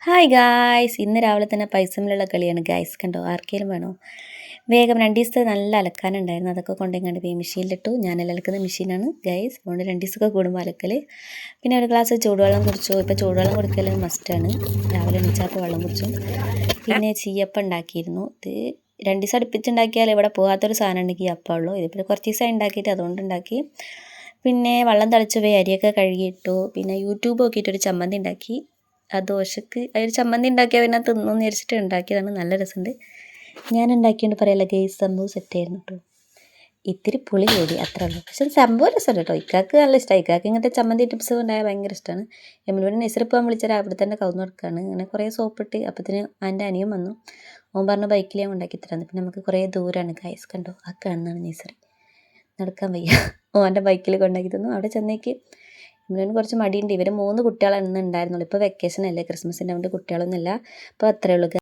Hi guys, ഇന്ന് രാവിലെ തന്നെ പൈസമിലുള്ള കളിയാണ് ഗായ്സ്. കണ്ടോ? ആർക്കെങ്കിലും വേണോ? വേഗം 2 ദിവസത്തെ നല്ല അലക്കാനുണ്ടായിരുന്നു, അതൊക്കെ കൊണ്ടുപോയി പോയി മെഷീനിലിട്ടു. ഞാനെല്ലാം അലക്കുന്ന മെഷീനാണ് ഗായ്സ്, അതുകൊണ്ട് 2 ദിവസമൊക്കെ കൂടുമ്പോൾ അലക്കൽ. പിന്നെ ഒരു ഗ്ലാസ് ചൂടുവെള്ളം കുടിച്ചു. ഇപ്പോൾ ചൂടുവെള്ളം കുടിക്കൽ മസ്റ്റാണ്, രാവിലെ എണീച്ചപ്പോൾ വെള്ളം കുടിച്ചു. പിന്നെ ചീയപ്പം ഉണ്ടാക്കിയിരുന്നു. ഇത് 2 ദിവസം അടുപ്പിച്ചുണ്ടാക്കിയാൽ ഇവിടെ പോകാത്തൊരു സാധനം ഉണ്ടെങ്കിൽ അപ്പം ഉള്ളൂ. ഇതിപ്പോൾ കുറച്ച് ദിവസമായി ഉണ്ടാക്കിയിട്ട് അതുകൊണ്ട് ഉണ്ടാക്കി. പിന്നെ വെള്ളം തിളച്ച് പോയി അരിയൊക്കെ കഴുകിയിട്ടു. പിന്നെ യൂട്യൂബ് നോക്കിയിട്ടൊരു ചമ്മന്തി ഉണ്ടാക്കി. ആ ദോശക്ക് ഒരു ചമ്മന്തി ഉണ്ടാക്കിയാൽ പിന്നെ തിന്നുമെന്ന് വിചാരിച്ചിട്ട് ഉണ്ടാക്കിയതാണ്. നല്ല രസമുണ്ട്. ഞാൻ ഉണ്ടാക്കിയോണ്ട് പറയല്ല ഗെയ്സ്, സംഭവം സെറ്റായിരുന്നു കേട്ടോ. ഇത്തിരി പുളി കൂടി, അത്രേ ഉള്ളൂ. പക്ഷെ സംഭവം രസമുണ്ട് കേട്ടോ. ഇക്കാക്ക് നല്ല ഇഷ്ടമായി. ഇക്കാക്ക് ഇങ്ങനത്തെ ചമ്മന്തി ടിപ്സ് ഉണ്ടായാൽ ഭയങ്കര ഇഷ്ടമാണ്. എമ്മിലൂടെ നഴ്സറി പോകാൻ വിളിച്ചാൽ അവിടെ തന്നെ കവുന്ന് നടക്കുകയാണ്. അങ്ങനെ കുറേ സോപ്പിട്ട് അപ്പത്തിന് എൻ്റെ അനിയൻ വന്നു. ഓൻ പറഞ്ഞ ബൈക്കിൽ ഞാൻ ഉണ്ടാക്കി തരാമെന്ന്. പിന്നെ നമുക്ക് കുറേ ദൂരമാണ് ഗൈസ്. കണ്ടോ? ആ കാണുന്നതാണ് നഴ്സറി. നടക്കാൻ വയ്യ. ഓൻ്റെ ബൈക്കിൽ കൊണ്ടാക്കി തന്നു. അവിടെ ചെന്നേക്ക് ഇവന് കുറച്ച് മടിയുണ്ട്. ഇവർ 3 കുട്ടികളാണ് ഇന്ന് ഉണ്ടായിരുന്നുള്ളൂ. ഇപ്പോൾ വെക്കേഷൻ അല്ലേ, ക്രിസ്മസിൻ്റെ, അതുകൊണ്ട് കുട്ടികളൊന്നുമില്ല. അപ്പോൾ അത്രയേ ഉള്ളൂ.